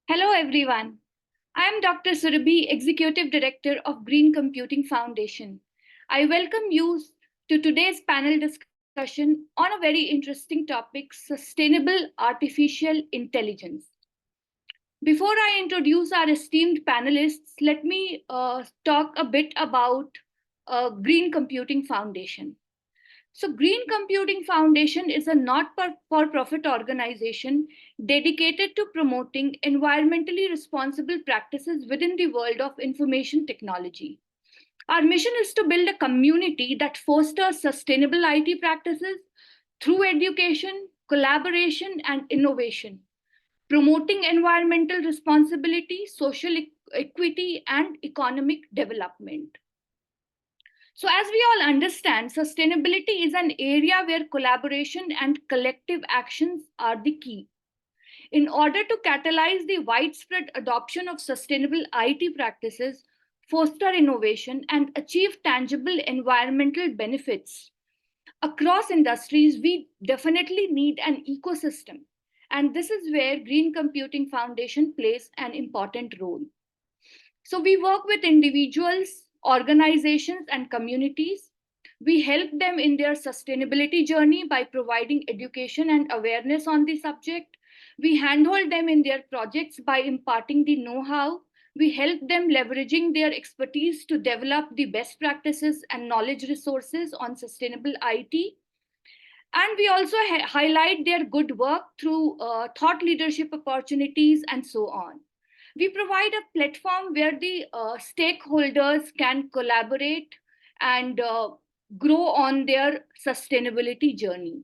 Hello, everyone. I am Dr. Surabhi, Executive Director of Green Computing Foundation. I welcome you to today's panel discussion on a very interesting topic sustainable artificial intelligence. Before I introduce our esteemed panelists, let me talk a bit about Green Computing Foundation. So, Green Computing Foundation is a not for profit organization dedicated to promoting environmentally responsible practices within the world of information technology. Our mission is to build a community that fosters sustainable IT practices through education, collaboration, and innovation, promoting environmental responsibility, social equity, and economic development. So, as we all understand, sustainability is an area where collaboration and collective actions are the key. In order to catalyze the widespread adoption of sustainable IT practices, foster innovation, and achieve tangible environmental benefits across industries, we definitely need an ecosystem. And this is where Green Computing Foundation plays an important role. So we work with individuals, organizations, and communities. We help them in their sustainability journey by providing education and awareness on the subject. We handhold them in their projects by imparting the know how. We help them leveraging their expertise to develop the best practices and knowledge resources on sustainable IT. And we also highlight their good work through thought leadership opportunities and so on. We provide a platform where the stakeholders can collaborate and grow on their sustainability journey.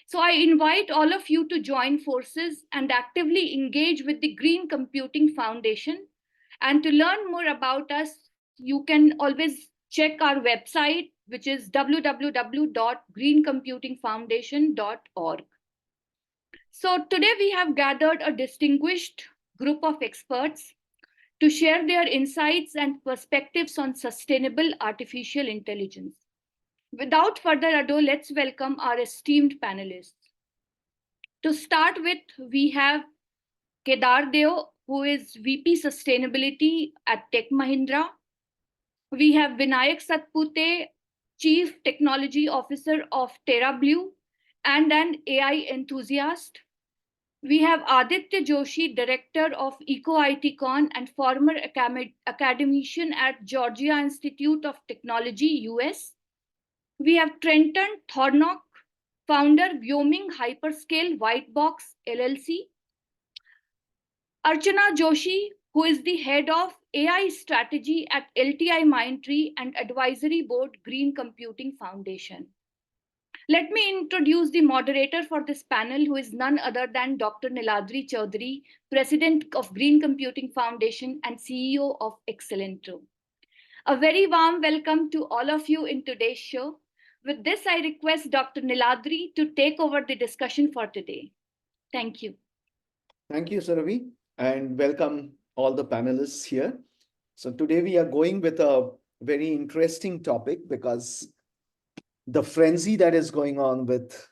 So I invite all of you to join forces and actively engage with the Green Computing Foundation. And to learn more about us, you can always check our website, which is www.greencomputingfoundation.org. So today we have gathered a distinguished group of experts to share their insights and perspectives on sustainable artificial intelligence. Without further ado, let's welcome our esteemed panelists. To start with, we have Kedar Deo, who is VP Sustainability at Tech Mahindra. We have Vinayak Satpute, Chief Technology Officer of TerraBlue and an AI enthusiast. We have Aditya Joshi, Director of EcoITCon and former academician at Georgia Institute of Technology, US. We have Trenton Thornock, founder Wyoming Hyperscale Whitebox LLC. Archana Joshi, who is the head of AI strategy at LTI Mindtree and advisory board Green Computing Foundation. Let me introduce the moderator for this panel, who is none other than Dr. Niladri Chaudhary, President of Green Computing Foundation and CEO of Excellentro. A very warm welcome to all of you in today's show. With this, I request Dr. Niladri to take over the discussion for today. Thank you. Thank you, Saravi, and welcome all the panelists here. So today we are going with a very interesting topic because the frenzy that is going on with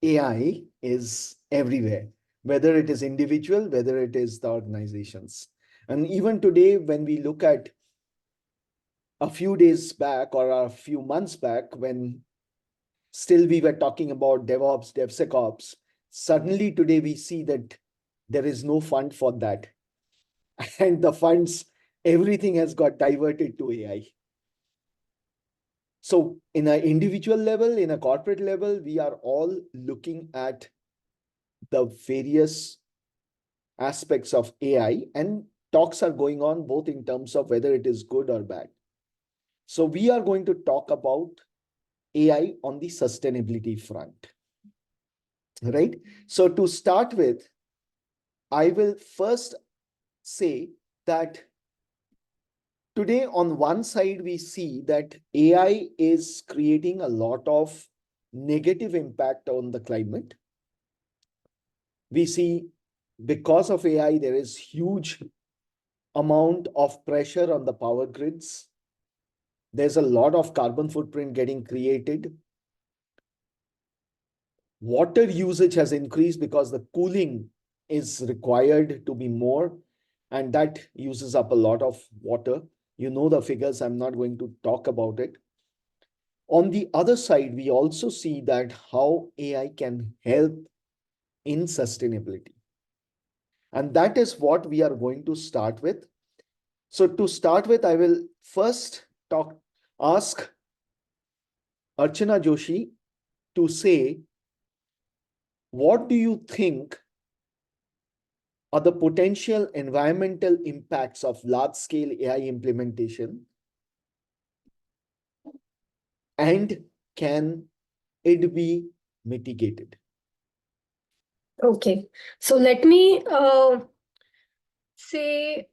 AI is everywhere, whether it is individual, whether it is the organizations. And even today, when we look at a few days back or a few months back, when still we were talking about DevOps, DevSecOps, suddenly today we see that there is no fund for that. And the funds, everything has got diverted to AI. So in an individual level, in a corporate level, we are all looking at the various aspects of AI, and talks are going on both in terms of whether it is good or bad. So we are going to talk about AI on the sustainability front, right? So to start with, I will first say that today, on one side, we see that AI is creating a lot of negative impact on the climate. We see because of AI, there is huge amount of pressure on the power grids. There's a lot of carbon footprint getting created. Water usage has increased because the cooling is required to be more. and that uses up a lot of water. You know the figures, I'm not going to talk about it. On the other side, we also see that how AI can help in sustainability. And that is what we are going to start with. So to start with, I will first ask Archana Joshi to say, what do you think are the potential environmental impacts of large scale AI implementation? And can it be mitigated? Okay, so let me say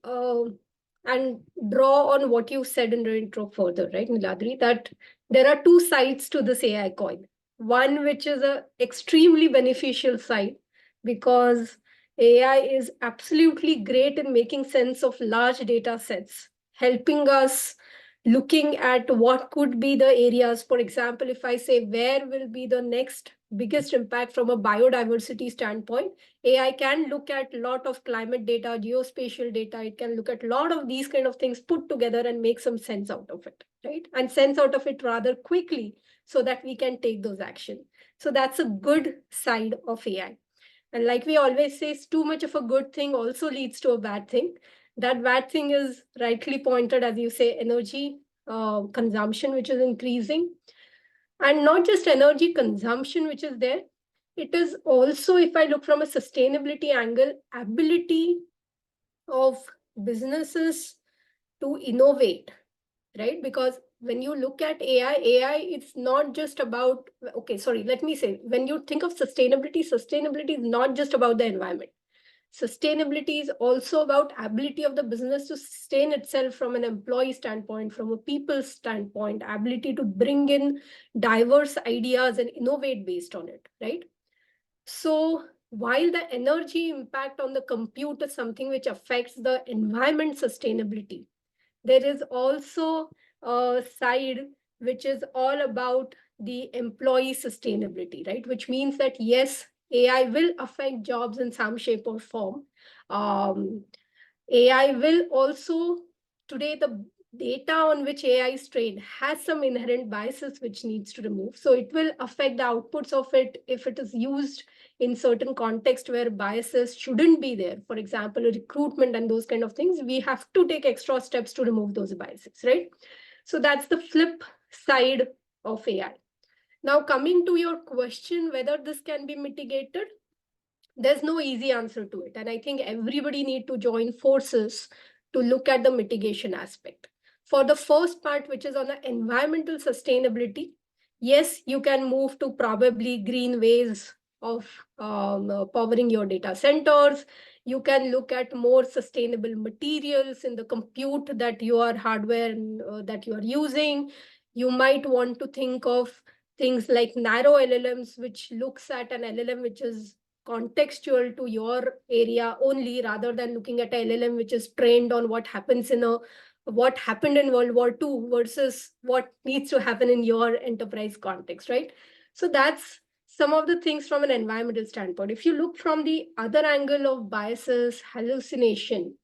and draw on what you said in the intro further, right, Niladri, that there are two sides to this AI coin. One which is a extremely beneficial side, because AI is absolutely great in making sense of large data sets, helping us looking at what could be the areas. For example, if I say where will be the next biggest impact from a biodiversity standpoint, AI can look at a lot of climate data, geospatial data. It can look at a lot of these kind of things put together and make some sense out of it, right? And sense out of it rather quickly so that we can take those actions. So that's a good side of AI. And like we always say, too much of a good thing also leads to a bad thing. That bad thing is rightly pointed, as you say, energy consumption, which is increasing. And not just energy consumption, which is there, it is also, if I look from a sustainability angle, ability of businesses to innovate, right? Because when you look at AI, it's not just about, okay, sorry, let me say, when you think of sustainability, sustainability is not just about the environment. Sustainability is also about ability of the business to sustain itself from an employee standpoint, from a people standpoint, ability to bring in diverse ideas and innovate based on it, right? So while the energy impact on the compute is something which affects the environment sustainability, there is also a side which is all about the employee sustainability, right? Which means that yes, AI will affect jobs in some shape or form. AI will also, today the data on which AI is trained has some inherent biases which needs to remove. So it will affect the outputs of it if it is used in certain context where biases shouldn't be there. For example, recruitment and those kind of things, we have to take extra steps to remove those biases, right? So that's the flip side of AI. Now, coming to your question, whether this can be mitigated, there's no easy answer to it. And I think everybody need to join forces to look at the mitigation aspect. For the first part, which is on the environmental sustainability, yes, you can move to probably green ways of powering your data centers. You can look at more sustainable materials in the compute that your hardware that you are using. You might want to think of things like narrow LLMs, which looks at an LLM which is contextual to your area only, rather than looking at a LLM which is trained on what happens in a what happened in World War II versus what needs to happen in your enterprise context, right? So that's some of the things from an environmental standpoint. If you look from the other angle of biases, hallucination,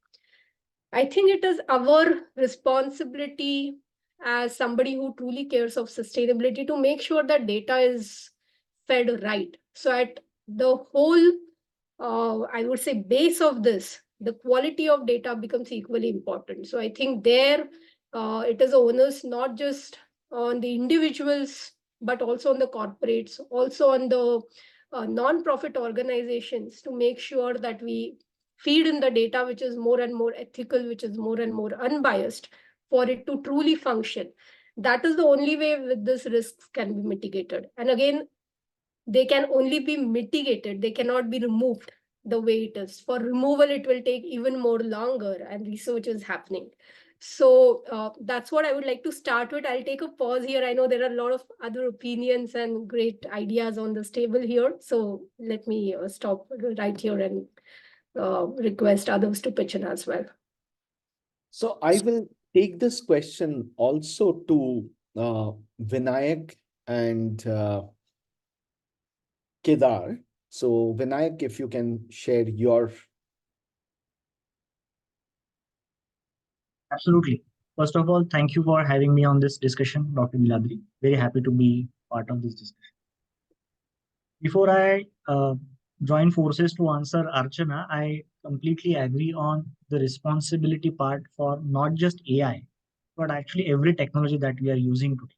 I think it is our responsibility as somebody who truly cares of sustainability to make sure that data is fed right. So at the whole, I would say, base of this, the quality of data becomes equally important. So I think there it is onus not just on the individuals, but also on the corporates, also on the non-profit organizations to make sure that we feed in the data which is more and more ethical, which is more and more unbiased for it to truly function. That is the only way with this risks can be mitigated. And again, they can only be mitigated. They cannot be removed the way it is. For removal, it will take even more longer and research is happening. So that's what I would like to start with. I'll take a pause here. I know there are a lot of other opinions and great ideas on this table here. So let me stop right here and request others to pitch in as well. So I will take this question also to Vinayak and Kedar. So Vinayak, if you can share your Absolutely. First of all, thank you for having me on this discussion, Dr. Niladri. Very happy to be part of this discussion. Before I join forces to answer Archana, I completely agree on the responsibility part for not just AI, but actually every technology that we are using today,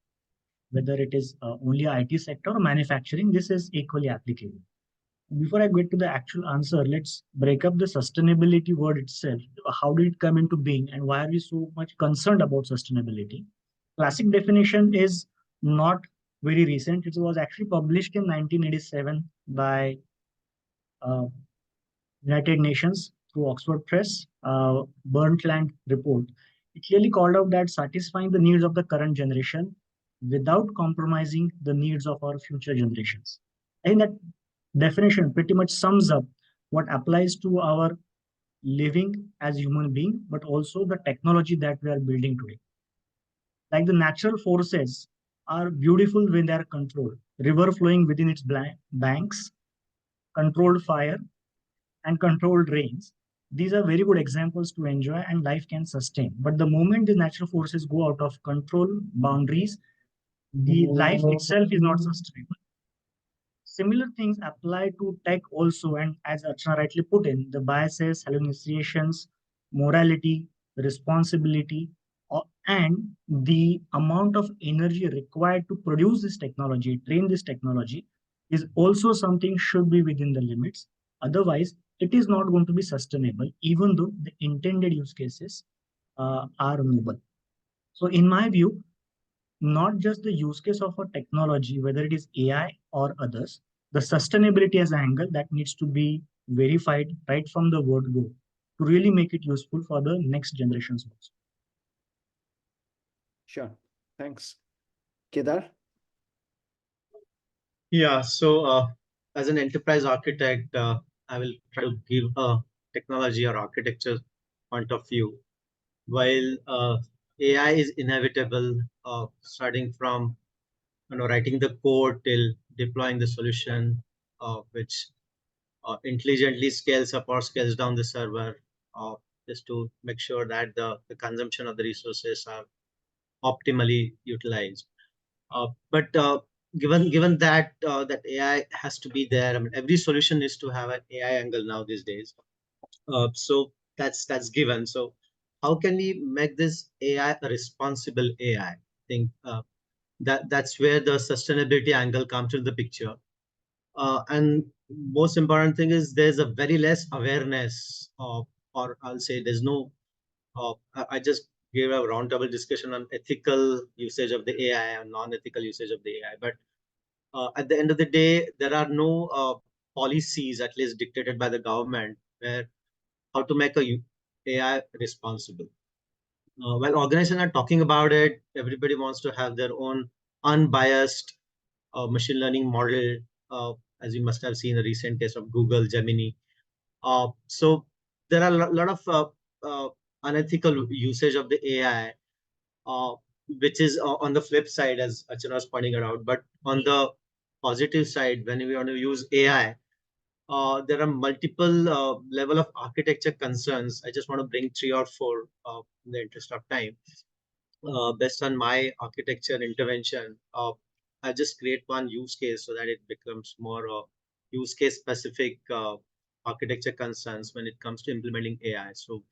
whether it is only IT sector or manufacturing, this is equally applicable. Before I get to the actual answer, let's break up the sustainability word itself. How did it come into being, and why are we so much concerned about sustainability? Classic definition is not very recent. It was actually published in 1987 by uh, United Nations through Oxford Press, Brundtland report. It clearly called out that satisfying the needs of the current generation without compromising the needs of our future generations. I think that definition pretty much sums up what applies to our living as human being, but also the technology that we are building today. Like the natural forces are beautiful when they are controlled. River flowing within its banks, controlled fire, and controlled rains. These are very good examples to enjoy and life can sustain. But the moment the natural forces go out of control, boundaries, the life itself is not sustainable. Similar things apply to tech also, and as Archana rightly put in, the biases, hallucinations, morality, responsibility, and the amount of energy required to produce this technology, train this technology, is also something should be within the limits. Otherwise, it is not going to be sustainable, even though the intended use cases are noble. So, in my view, not just the use case of a technology, whether it is AI or others, the sustainability as an angle that needs to be verified right from the word go to really make it useful for the next generations also. Sure. Thanks. Kedar? Yeah, so as an enterprise architect, I will try to give a technology or architecture point of view. While AI is inevitable, starting from writing the code till deploying the solution, which intelligently scales up or scales down the server, just to make sure that the consumption of the resources are optimally utilized. But given that that AI has to be there, I mean, every solution needs to have an AI angle now these days. So that's given. So how can we make this AI a responsible AI? I think that's where the sustainability angle comes into the picture. And most important thing is there's a very less awareness of, or I'll say there's no. I just gave a roundtable discussion on ethical usage of the AI and non-ethical usage of the AI. But at the end of the day, there are no policies, at least dictated by the government, where how to make a AI responsible. While organizations are talking about it, everybody wants to have their own unbiased machine learning model, as you must have seen the recent case of Google Gemini. So there are a lot of unethical usage of the AI, uh, which is on the flip side, as Achana was pointing it out. But on the positive side, when we want to use AI, there are multiple level of architecture concerns. I just want to bring three or four in the interest of time. Based on my architecture intervention, I just create one use case so that it becomes more use case specific architecture concerns when it comes to implementing AI. So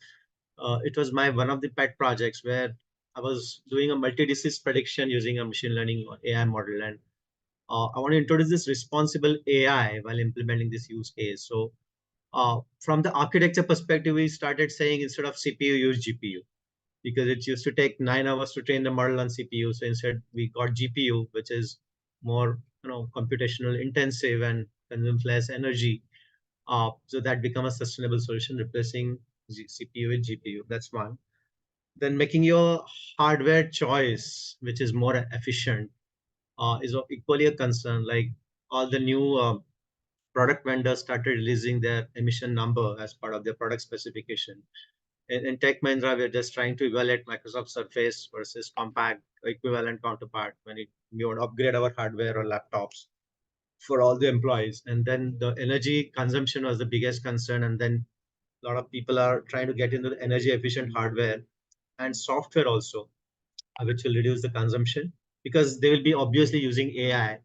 it was my one of the pet projects where I was doing a multi-disease prediction using a machine learning or AI model, and I want to introduce this responsible AI while implementing this use case. So from the architecture perspective, we started saying instead of CPU, use GPU, because it used to take 9 hours to train the model on CPU. So instead, we got GPU, which is more computational intensive and consumes less energy. So that become a sustainable solution, replacing CPU with GPU. That's one. Then making your hardware choice, which is more efficient, is equally a concern. Like all the new product vendors started releasing their emission number as part of their product specification. In Tech Mahindra, we're just trying to evaluate Microsoft Surface versus compact equivalent counterpart when we would upgrade our hardware or laptops for all the employees. And then the energy consumption was the biggest concern. And then a lot of people are trying to get into the energy efficient hardware. and software also, which will reduce the consumption, because they will be obviously using AI,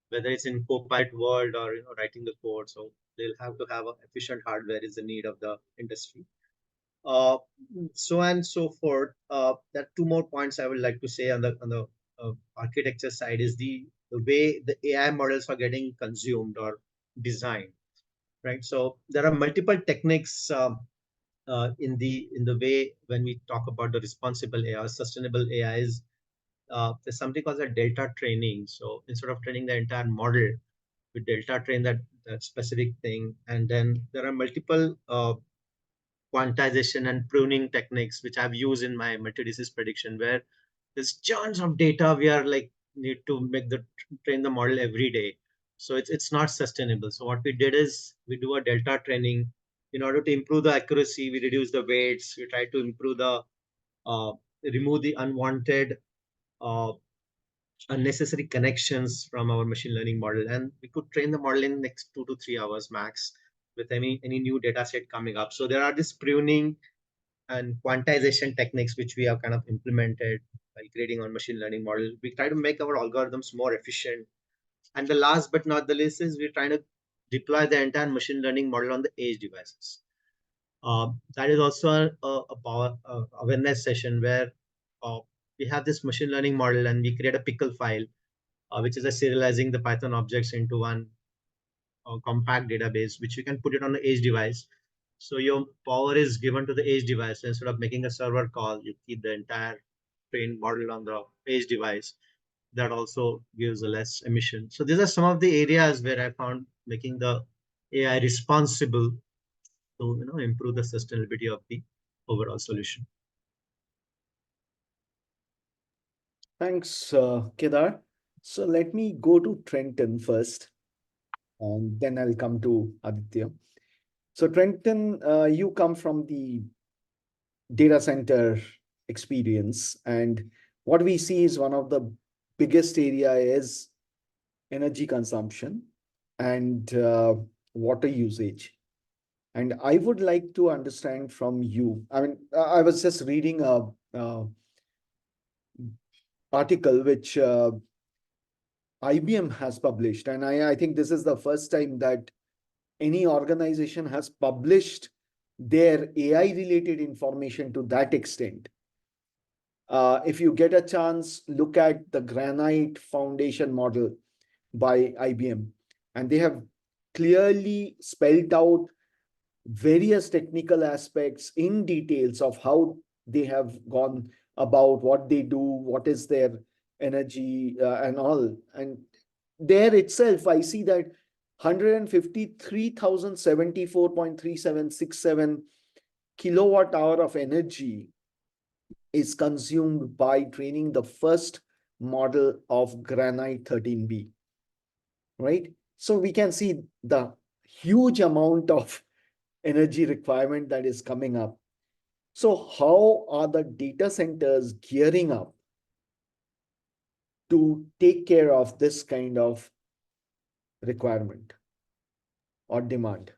whether it's in Copilot world or writing the code. So they'll have to have a efficient hardware is the need of the industry. Uh, so and so forth. There are two more points I would like to say on the architecture side is the way the AI models are getting consumed or designed, right? So there are multiple techniques in the way when we talk about the responsible AI or sustainable AI is there's something called a delta training. So instead of training the entire model, we delta train that specific thing, and then there are multiple quantization and pruning techniques which I've used in my multi-disease prediction, where there's tons of data we are like need to make the train the model every day. So it's not sustainable. So what we did is we do a delta training in order to improve the accuracy. We reduce the weights. We try to improve the uh, remove the unwanted uh, unnecessary connections from our machine learning model, and we could train the model in next 2 to 3 hours max with any new data set coming up. So there are this pruning and quantization techniques which we have kind of implemented by creating our machine learning model. We try to make our algorithms more efficient. And the last but not the least is we're trying to deploy the entire machine learning model on the edge devices. That is also a power awareness session where uh, we have this machine learning model and we create a pickle file, which is a serializing the Python objects into one compact database, which you can put it on the edge device. So your power is given to the edge device. Instead of making a server call, you keep the entire trained model on the edge device. That also gives a less emission. So these are some of the areas where I found making the AI responsible to improve the sustainability of the overall solution. Thanks, Kedar. So let me go to Trenton first, and then I'll come to Aditya. So Trenton, you come from the data center experience, and what we see is one of the biggest area is energy consumption and water usage. And I would like to understand from you. I mean, I was just reading a article which IBM has published, and I think this is the first time that any organization has published their AI-related information to that extent. If you get a chance, look at the Granite Foundation model by IBM, and they have clearly spelled out various technical aspects in details of how they have gone about what they do, what is their energy and all. And there itself, I see that 153,074.3767 kilowatt hour of energy is consumed by training the first model of Granite 13B, right? So we can see the huge amount of energy requirement that is coming up. So how are the data centers gearing up to take care of this kind of requirement or demand?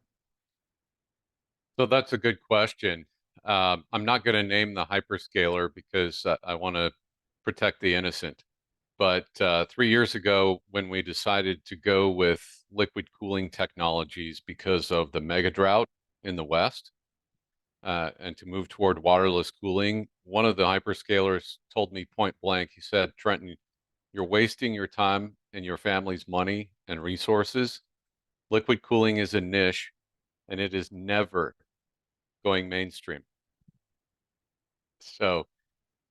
So that's a good question. I'm not going to name the hyperscaler because I want to protect the innocent. But 3 years ago, when we decided to go with liquid cooling technologies because of the mega drought in the West and to move toward waterless cooling, one of the hyperscalers told me point blank, he said, Trenton, you're wasting your time and your family's money and resources. Liquid cooling is a niche and it is never going mainstream. So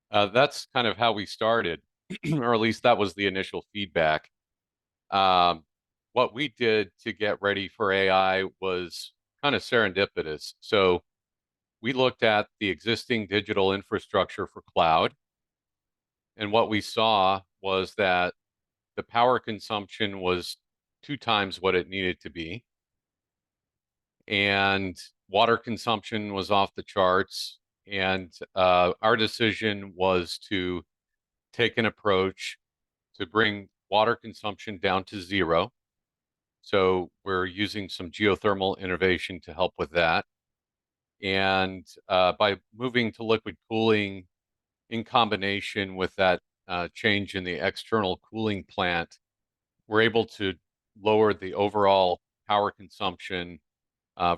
that's kind of how we started, or at least that was the initial feedback. What we did to get ready for AI was kind of serendipitous. So we looked at the existing digital infrastructure for cloud, and what we saw was that the power consumption was 2 times what it needed to be, and water consumption was off the charts. And our decision was to take an approach to bring water consumption down to zero. So we're using some geothermal innovation to help with that. And by moving to liquid cooling, in combination with that change in the external cooling plant, we're able to lower the overall power consumption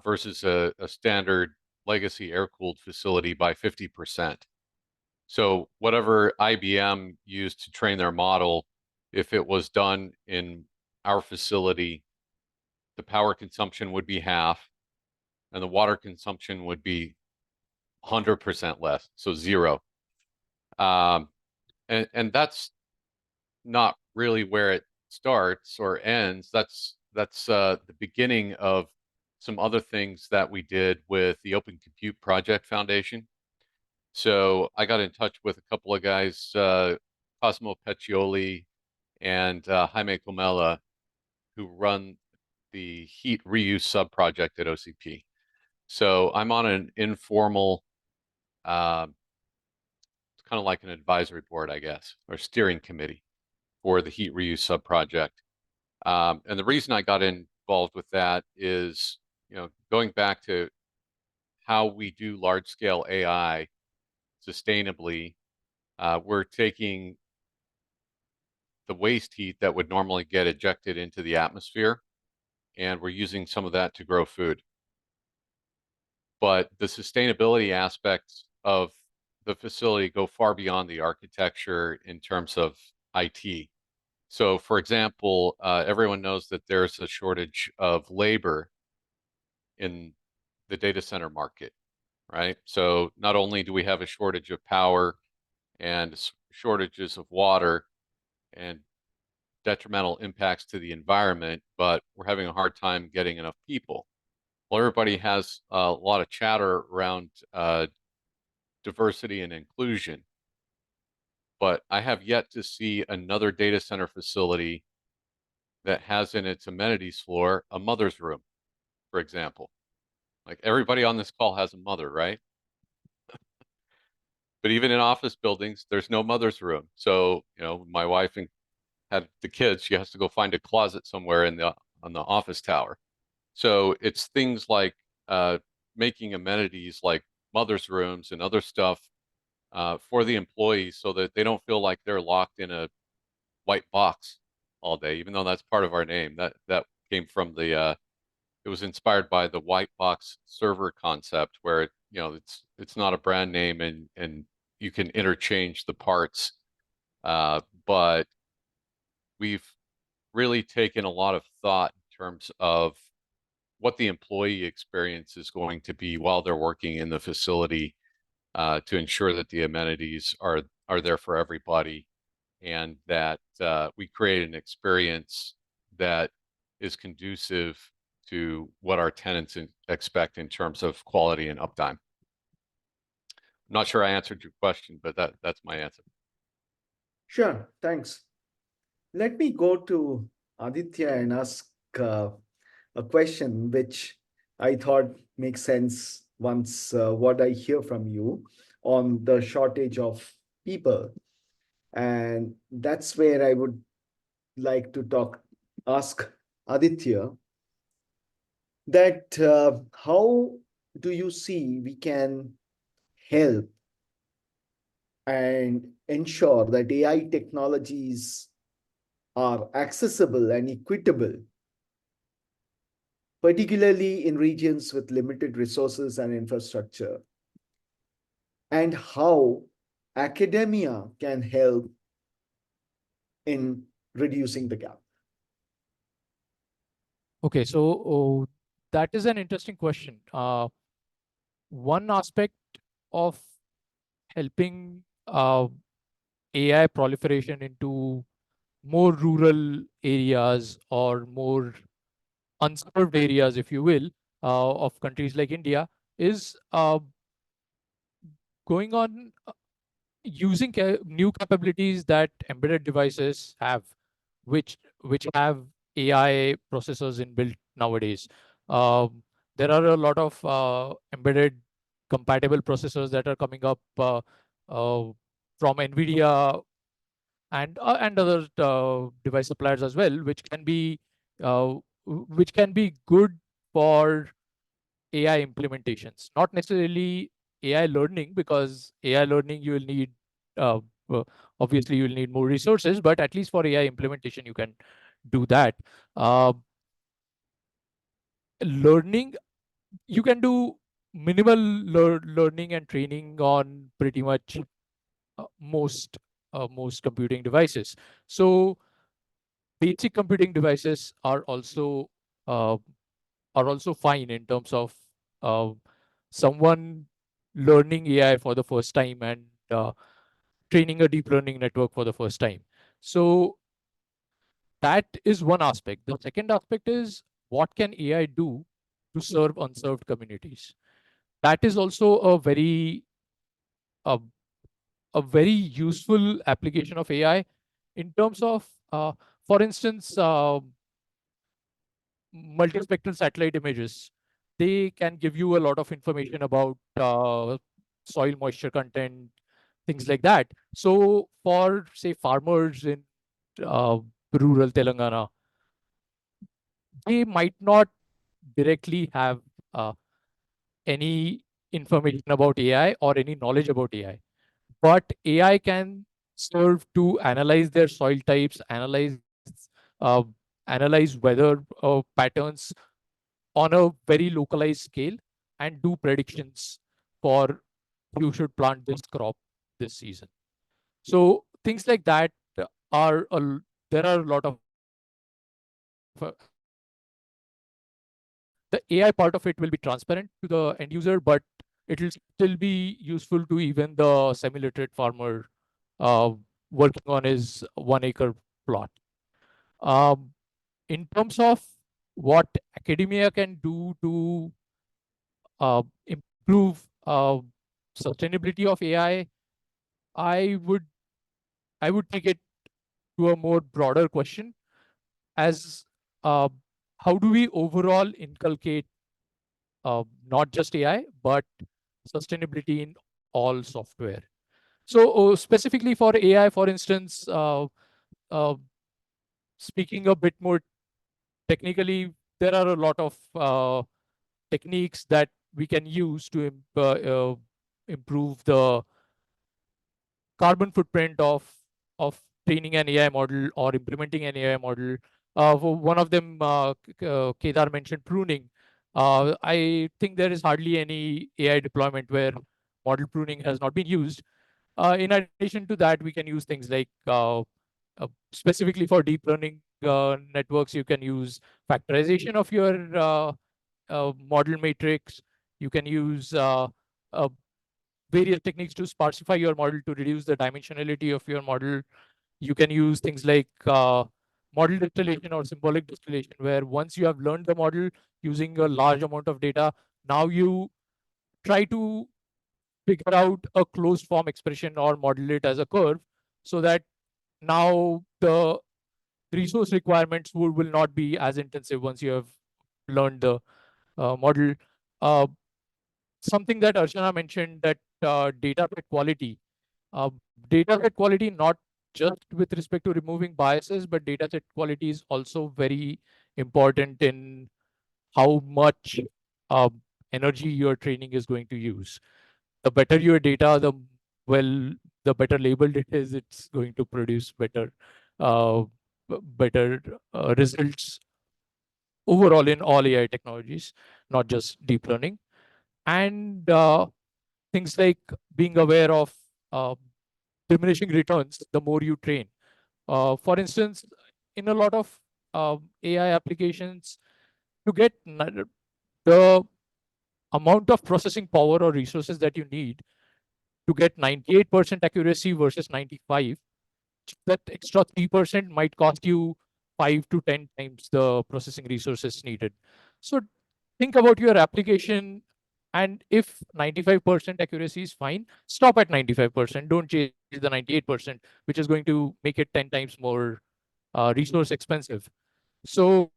versus a standard legacy air-cooled facility by 50%. So whatever IBM used to train their model, if it was done in our facility, the power consumption would be half and the water consumption would be 100% less, so zero. And that's not really where it starts or ends. That's the beginning of some other things that we did with the Open Compute Project Foundation. So I got in touch with a couple of guys, Cosimo Peccioli and Jaime Comella, who run the heat reuse sub-project at OCP. So I'm on an informal, it's kind of like an advisory board, I guess, or steering committee for the heat reuse sub-project. And the reason I got involved with that is, going back to how we do large-scale AI sustainably, we're taking the waste heat that would normally get ejected into the atmosphere, and we're using some of that to grow food. But the sustainability aspects of the facility go far beyond the architecture in terms of IT. So, for example, everyone knows that there's a shortage of labor in the data center market, right? So not only do we have a shortage of power and shortages of water and detrimental impacts to the environment, but we're having a hard time getting enough people. Well, everybody has a lot of chatter around diversity and inclusion, but I have yet to see another data center facility that has in its amenities floor a mother's room, for example. Like everybody on this call has a mother, right? But even in office buildings, there's no mother's room. So, my wife had the kids, she has to go find a closet somewhere on the office tower. So it's things like making amenities like mother's rooms and other stuff for the employees so that they don't feel like they're locked in a white box all day, even though that's part of our name. That came from it was inspired by the white box server concept, where it's not a brand name and you can interchange the parts, but we've really taken a lot of thought in terms of what the employee experience is going to be while they're working in the facility, to ensure that the amenities are there for everybody, and that we create an experience that is conducive to what our tenants expect in terms of quality and uptime. I'm not sure I answered your question, but that's my answer. Sure, thanks. Let me go to Aditya and ask a question which I thought makes sense once what I hear from you on the shortage of people. And that's where I would like to ask Aditya that how do you see we can help and ensure that AI technologies are accessible and equitable, particularly in regions with limited resources and infrastructure, and how academia can help in reducing the gap? Okay, so that is an interesting question. One aspect of helping AI proliferation into more rural areas or more unserved areas, if you will, of countries like India is going on using new capabilities that embedded devices have, which have AI processors inbuilt nowadays. There are a lot of embedded compatible processors that are coming up from NVIDIA and other device suppliers as well, which can be good for AI implementations. Not necessarily AI learning, because AI learning you will need uh, obviously you'll need more resources, but at least for AI implementation, you can do that. Uh, Learning, you can do minimal learning and training on pretty much most computing devices. So basic computing devices uh, are also fine in terms of uh, someone learning AI for the first time and training a deep learning network for the first time. So that is one aspect. The second aspect is, what can AI do to serve unserved communities? That is also uh, a very useful application of AI in terms of, for instance, multispectral satellite images. They can give you a lot of information about soil moisture content, things like that. So for, say, farmers in uh, rural Telangana, they might not directly have uh, any information about AI or any knowledge about AI, but AI can serve to analyze their soil types, uh, analyze weather patterns on a very localized scale, and do predictions for, you should plant this crop this season. So things like that are there are a lot of applications. The AI part of it will be transparent to the end user, but it will still be useful to even the semi-literate farmer uh, working on his 1 acre plot. Um, in terms of what academia can do to improve sustainability of AI, I would I would take it to a more broader question as, uh, how do we overall inculcate not just AI but sustainability in all software? So specifically for AI, for instance, uh, speaking a bit more technically, there are a lot of techniques that we can use to improve the carbon footprint of training an AI model or implementing an AI model. One of them, Kedar mentioned pruning. I think there is hardly any AI deployment where model pruning has not been used. In addition to that, we can use things like, specifically for deep learning networks, you can use factorization of your model matrix. You can use uh, various techniques to sparsify your model to reduce the dimensionality of your model. You can use things like model distillation or symbolic distillation, where once you have learned the model using a large amount of data, now you try to figure out a closed form expression or model it as a curve, so that now the resource requirements will not be as intensive once you have learned the model. Uh, Something that Archana mentioned, that data set quality. Data set quality, not just with respect to removing biases, but data set quality is also very important in how much uh, energy your training is going to use. The better your data, well, the better labeled it is, it's going to produce uh, better results overall in all AI technologies, not just deep learning. And things like being aware of uh, diminishing returns the more you train. For instance, in a lot of AI applications, to get the amount of processing power or resources that you need to get 98% accuracy versus 95, that extra 3% might cost you 5 to 10 times the processing resources needed. So think about your application, and if 95% accuracy is fine, stop at 95%. Don't change the 98%, which is going to make it 10 times more resource expensive. So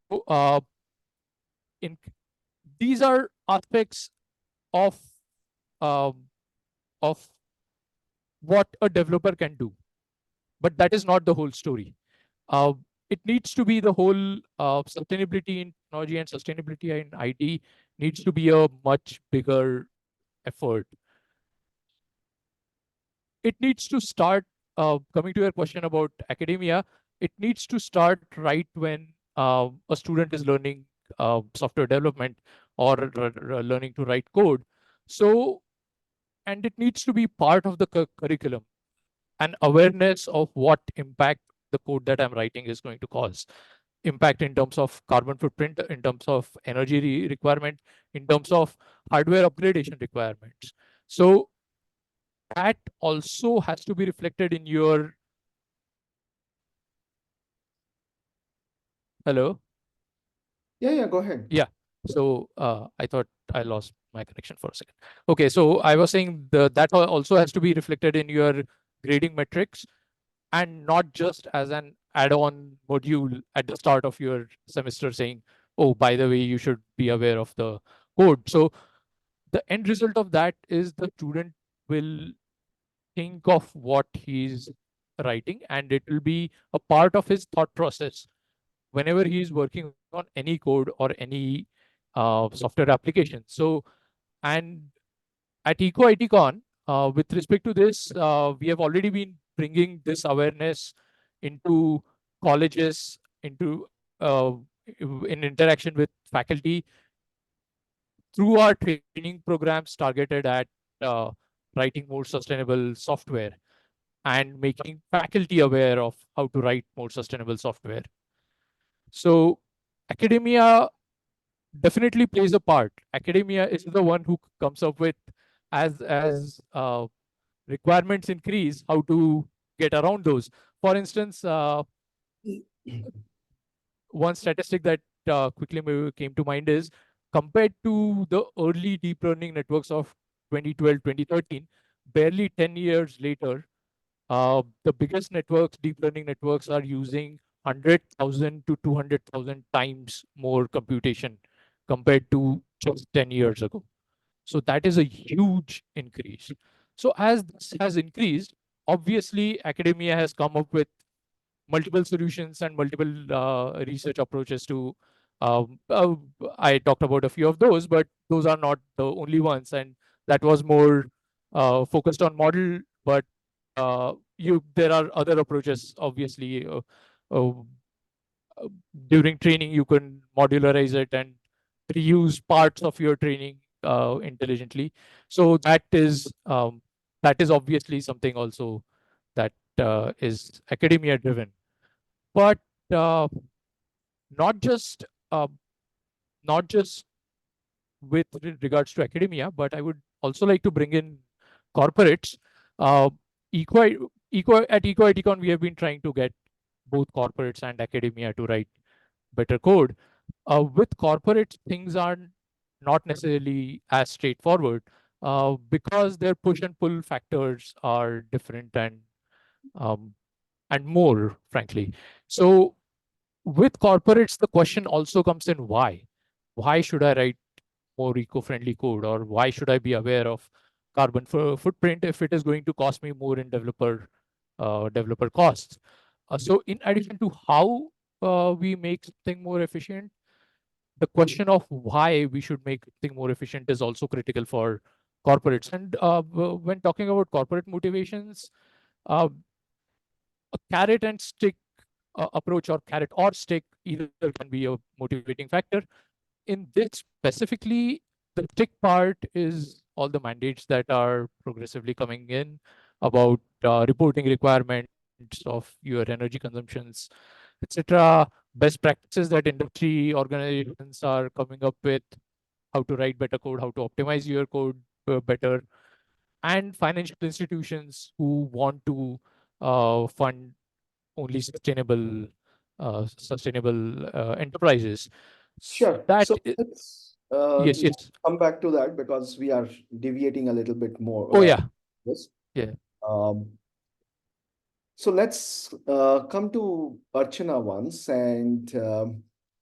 in these are aspects of um, of what a developer can do, but that is not the whole story. Uh, it needs to be the whole sustainability in technology and sustainability in IT needs to be a much bigger effort. it needs to start, coming to your question about academia, it needs to start right when a student is learning software development or learning to write code. So, and it needs to be part of the curriculum, an awareness of what impact the code that I'm writing is going to cause. Impact in terms of carbon footprint, in terms of energy requirement, in terms of hardware upgradation requirements. So that also has to be reflected in your. Hello? Yeah, go ahead. Yeah. So I thought I lost my connection for a second. Okay, so I was saying that also has to be reflected in your grading metrics, and not just as an add-on module at the start of your semester saying, oh, by the way, you should be aware of the code. So the end result of that is the student will think of what he's writing, and it will be a part of his thought process whenever he is working on any code or any software application. So, and at EcoITCon, with respect to this, we have already been bringing this awareness into colleges, into in interaction with faculty through our training programs targeted at uh, writing more sustainable software and making faculty aware of how to write more sustainable software. So academia definitely plays a part. Academia is the one who comes up with, as requirements increase, how to get around those. For instance, one statistic that quickly came to mind is, compared to the early deep learning networks of 2012, 2013, barely 10 years later, the biggest networks, deep learning networks, are using 100,000 to 200,000 times more computation compared to just 10 years ago. So that is a huge increase. So as this has increased, obviously academia has come up with multiple solutions and multiple research approaches to. Um, uh, I talked about a few of those, but those are not the only ones, and that was more focused on model. But there are other approaches. Obviously, uh, during training, you can modularize it and reuse parts of your training intelligently. So that is obviously something also that is academia driven. But uh, not just uh, not just with regards to academia, but I would also like to bring in corporates. Uh, at EcoITCon, we have been trying to get both corporates and academia to write better code. With corporates, things are not necessarily as straightforward because their push and pull factors are different um, and more, frankly. So with corporates, the question also comes in why? Why should I write more eco-friendly code, or why should I be aware of carbon footprint if it is going to cost me more in developer costs? So in addition to how we make something more efficient, the question of why we should make something more efficient is also critical for corporates. And when talking about corporate motivations, uh, a carrot and stick approach, or carrot or stick, either can be a motivating factor. In this specifically, the stick part is all the mandates that are progressively coming in about reporting requirements of your energy consumptions, etc. Best practices that industry organizations are coming up with, how to write better code, how to optimize your code better, and financial institutions who want to fund only sustainable enterprises. Sure. That So yes, yes. come back to that because we are deviating a little bit more. Oh yeah, Yes. yeah. Um, so let's come to Archana once, and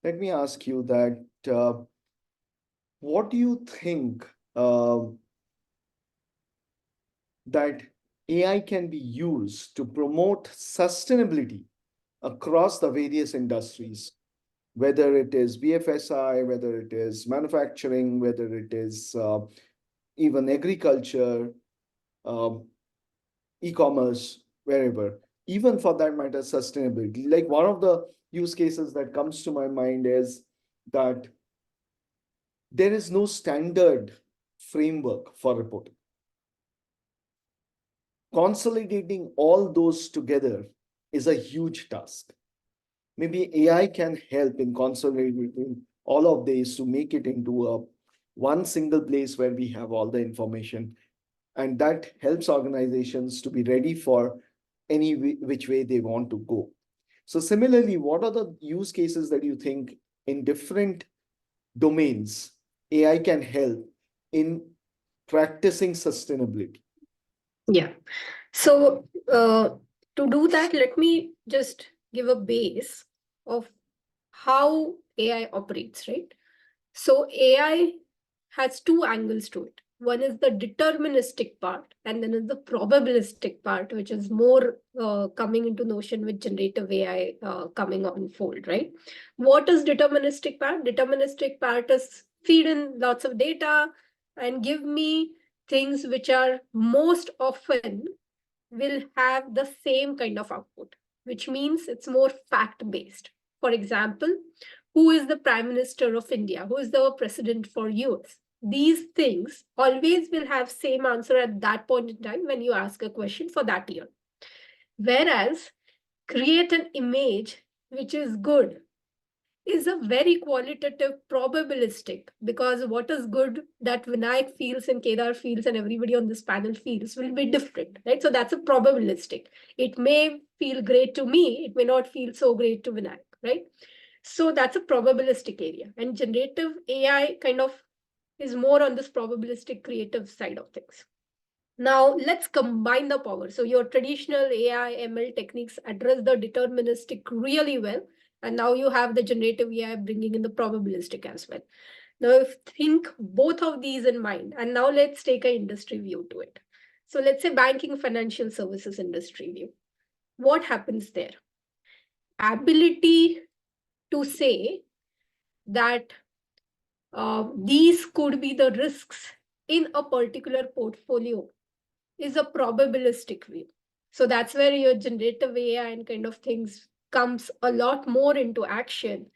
let me ask you that what do you think that AI can be used to promote sustainability across the various industries, whether it is BFSI, whether it is manufacturing, whether it is even agriculture? Um, e-commerce, wherever, even for that matter, sustainability. Like one of the use cases that comes to my mind is that there is no standard framework for reporting. Consolidating all those together is a huge task. Maybe AI can help in consolidating all of these to make it into a one single place where we have all the information, and that helps organizations to be ready for any which way they want to go. So similarly, what are the use cases that you think in different domains AI can help in practicing sustainability? Yeah. So to do that, let me just give a base of how AI operates, right? So AI has two angles to it. One is the deterministic part, and then is the probabilistic part, which is more coming into notion with generative AI coming on fold, right? What is deterministic part? Deterministic part is feed in lots of data and give me things which are most often will have the same kind of output, which means it's more fact-based. For example, who is the Prime Minister of India? Who is the president for US? These things always will have same answer at that point in time when you ask a question for that year. Whereas create an image which is good is a very qualitative probabilistic, because what is good that Vinayak feels and Kedar feels and everybody on this panel feels will be different, right? So that's a probabilistic. It may feel great to me, it may not feel so great to Vinayak, right? So that's a probabilistic area, and generative AI kind of is more on this probabilistic creative side of things. Now let's combine the power. So your traditional AI ML techniques address the deterministic really well, and now you have the generative AI bringing in the probabilistic as well. Now, if think both of these in mind, and now let's take an industry view to it. So let's say banking financial services industry view. What happens there? Ability to say that these could be the risks in a particular portfolio is a probabilistic view. So that's where your generative AI and kind of things comes a lot more into action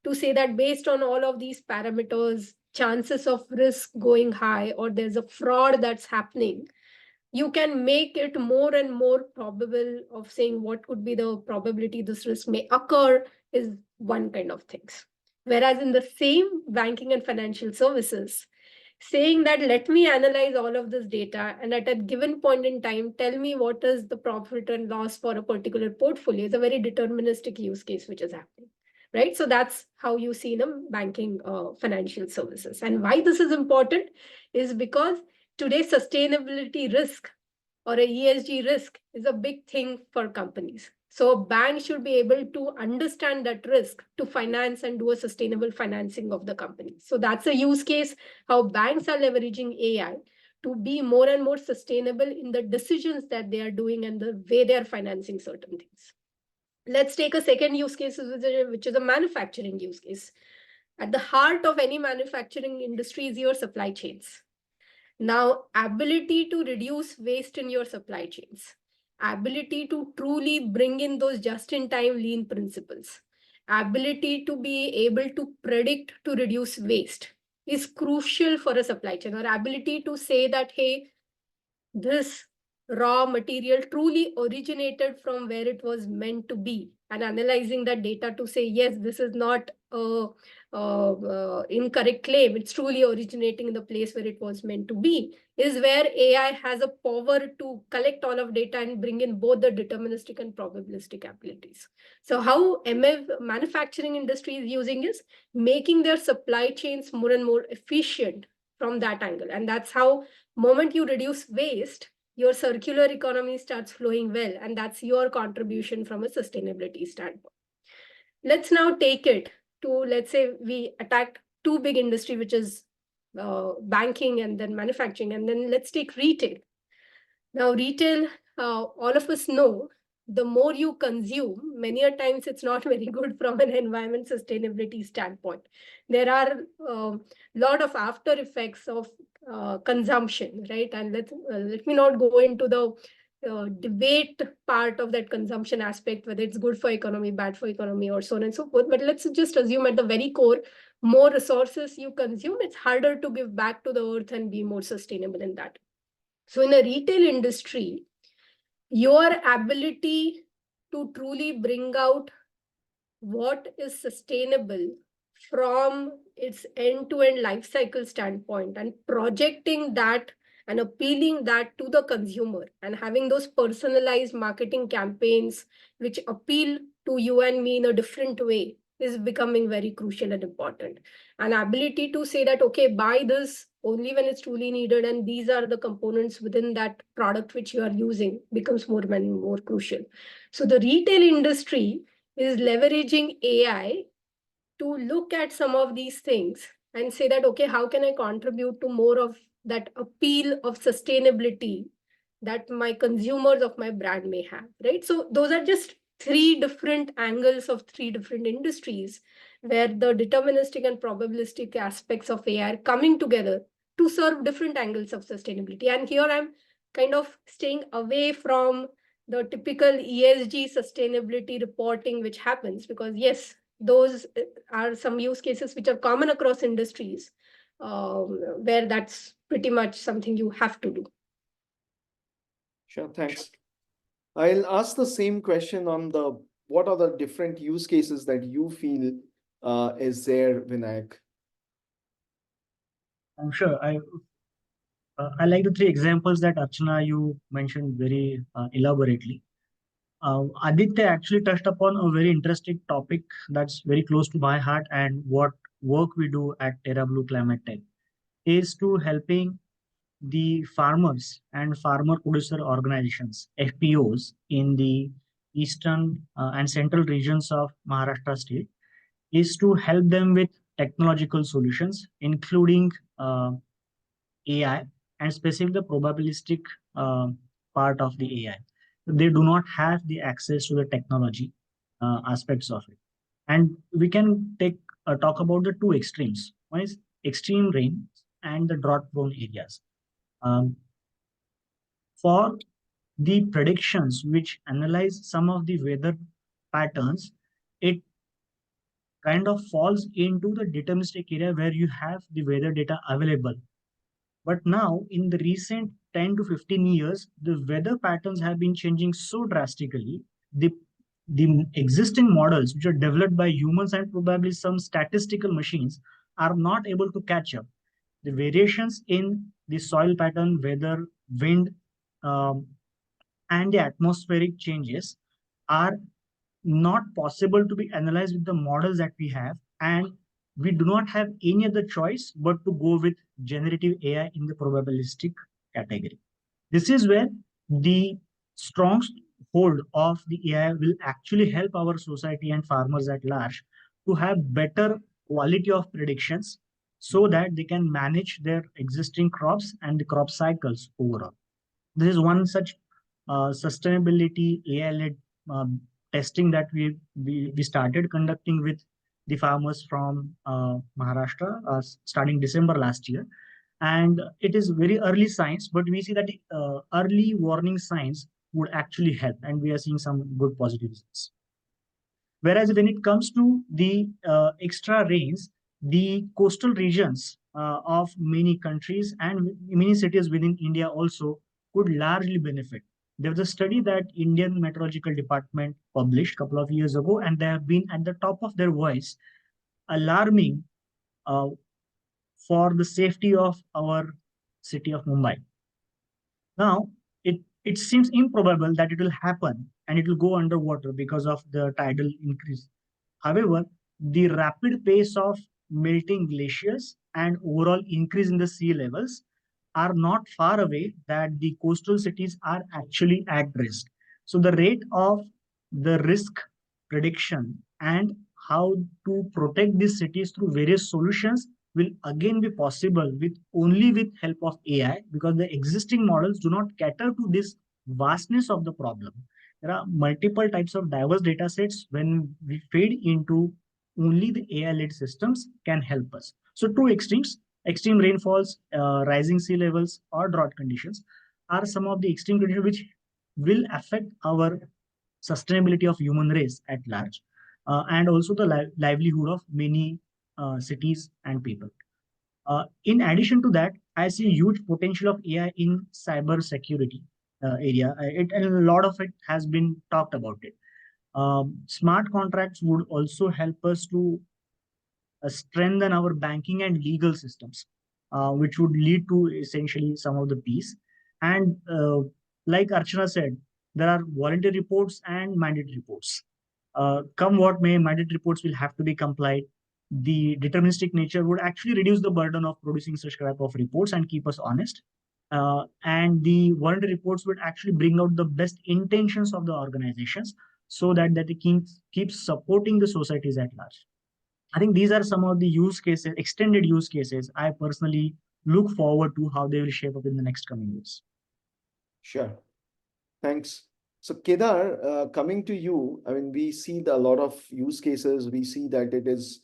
to say that based on all of these parameters, chances of risk going high or there's a fraud that's happening, you can make it more and more probable of saying what could be the probability this risk may occur is one kind of things. Whereas in the same banking and financial services, saying that let me analyze all of this data and at a given point in time, tell me what is the profit and loss for a particular portfolio is a very deterministic use case which is happening, right? So that's how you see them banking financial services. And why this is important is because today sustainability risk or a ESG risk is a big thing for companies. So a bank should be able to understand that risk to finance and do a sustainable financing of the company. So that's a use case how banks are leveraging AI to be more and more sustainable in the decisions that they are doing and the way they are financing certain things. Let's take a second use case, which is a manufacturing use case. At the heart of any manufacturing industry is your supply chains. Now, ability to reduce waste in your supply chains, ability to truly bring in those just-in-time lean principles, ability to be able to predict to reduce waste is crucial for a supply chain, or ability to say that, hey, this raw material truly originated from where it was meant to be, and analyzing that data to say, yes, this is not a incorrect claim, it's truly originating in the place where it was meant to be, is where AI has a power to collect all of data and bring in both the deterministic and probabilistic abilities. So how MF manufacturing industry is using is making their supply chains more and more efficient from that angle. And that's how moment you reduce waste, your circular economy starts flowing well, and that's your contribution from a sustainability standpoint. Let's now take it to, let's say we attacked two big industry, which is banking and then manufacturing, and then let's take retail. Now retail, all of us know, the more you consume, many a times it's not very good from an environment sustainability standpoint. There are a lot of after effects of consumption, right? And let me not go into the debate part of that consumption aspect, whether it's good for economy, bad for economy, or so on and so forth. But let's just assume at the very core, more resources you consume, it's harder to give back to the earth and be more sustainable in that. So in a retail industry, your ability to truly bring out what is sustainable from its end-to-end life cycle standpoint and projecting that and appealing that to the consumer and having those personalized marketing campaigns which appeal to you and me in a different way is becoming very crucial and important. An ability to say that, okay, buy this only when it's truly needed, and these are the components within that product which you are using becomes more and more crucial. So the retail industry is leveraging AI to look at some of these things and say that, okay, how can I contribute to more of that appeal of sustainability that my consumers of my brand may have, right? So those are just three different angles of three different industries where the deterministic and probabilistic aspects of AI are coming together to serve different angles of sustainability. And here I'm kind of staying away from the typical ESG sustainability reporting which happens, because yes, those are some use cases which are common across industries, where that's pretty much something you have to do. Sure, thanks. I'll ask the same question on the what are the different use cases that you feel is there, Vinayak? I'm sure. I like the three examples that Archana you mentioned very elaborately. Aditya actually touched upon a very interesting topic that's very close to my heart, and what work we do at Terra Blue Climate Tech is to helping the farmers and farmer producer organizations, FPOs, in the eastern and central regions of Maharashtra state, is to help them with technological solutions, including AI, and specifically the probabilistic part of the AI. They do not have the access to the technology aspects of it. And we can talk about the two extremes. One is extreme rain and the drought-prone areas. For the predictions which analyze some of the weather patterns, it kind of falls into the deterministic area where you have the weather data available. But now, in the recent 10 to 15 years, the weather patterns have been changing so drastically. The existing models, which are developed by humans and probably some statistical machines, are not able to catch up. The variations in the soil pattern, weather, wind, um, and the atmospheric changes are not possible to be analyzed with the models that we have, and we do not have any other choice but to go with generative AI in the probabilistic category. This is where the strong hold of the AI will actually help our society and farmers at large to have better quality of predictions so that they can manage their existing crops and the crop cycles overall. This is one such sustainability AI-led testing that we started conducting with the farmers from Maharashtra starting December last year. And it is very early signs, but we see that early warning signs would actually help, and we are seeing some good positive results. Whereas when it comes to the extra rains, the coastal regions of many countries and many cities within India also could largely benefit. There was a study that Indian Meteorological Department published a couple of years ago, and they have been at the top of their voice, alarming uh, for the safety of our city of Mumbai. Now, it seems improbable that it will happen and it will go underwater because of the tidal increase. However, the rapid pace of melting glaciers and overall increase in the sea levels are not far away that the coastal cities are actually at risk. So the rate of the risk prediction and how to protect these cities through various solutions will again be possible with only with help of AI, because the existing models do not cater to this vastness of the problem. There are multiple types of diverse data sets. When we feed into only the AI-led systems can help us. So two extremes, extreme rainfalls, rising sea levels, or drought conditions are some of the extreme conditions which will affect our sustainability of human race at large, and also the livelihood of many cities and people. In addition to that, I see huge potential of AI in cyber security area. And a lot of it has been talked about it. Smart contracts would also help us to strengthen our banking and legal systems, which would lead to essentially some of the peace. And like Archana said, there are voluntary reports and mandate reports. Come what may, mandate reports will have to be complied. The deterministic nature would actually reduce the burden of producing such type of reports and keep us honest. And the voluntary reports would actually bring out the best intentions of the organizations so that they keep supporting the societies at large. I think these are some of the use cases, extended use cases. I personally look forward to how they will shape up in the next coming years. Sure. Thanks. So Kedar, coming to you, I mean, we see a lot of use cases. We see that it is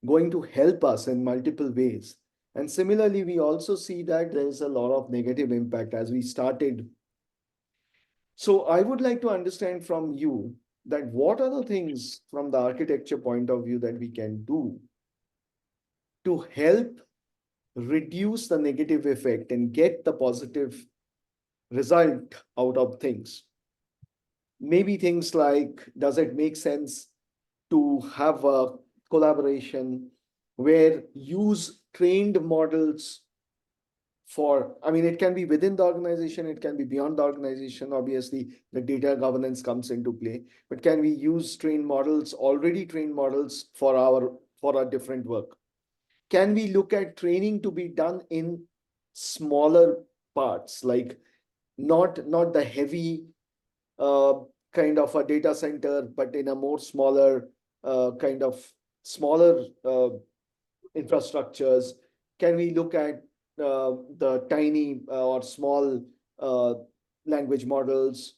going to help us in multiple ways. And similarly, we also see that there's a lot of negative impact as we started. So I would like to understand from you that what are the things from the architecture point of view that we can do to help reduce the negative effect and get the positive result out of things. Maybe things like, does it make sense to have a collaboration where use trained models for, I mean, it can be within the organization, it can be beyond the organization. Obviously, the data governance comes into play, but can we use trained models, already trained models for our different work? Can we look at training to be done in smaller parts, like not the heavy kind of a data center, but in a more smaller kind of smaller infrastructures? Can we look at the tiny or small language models?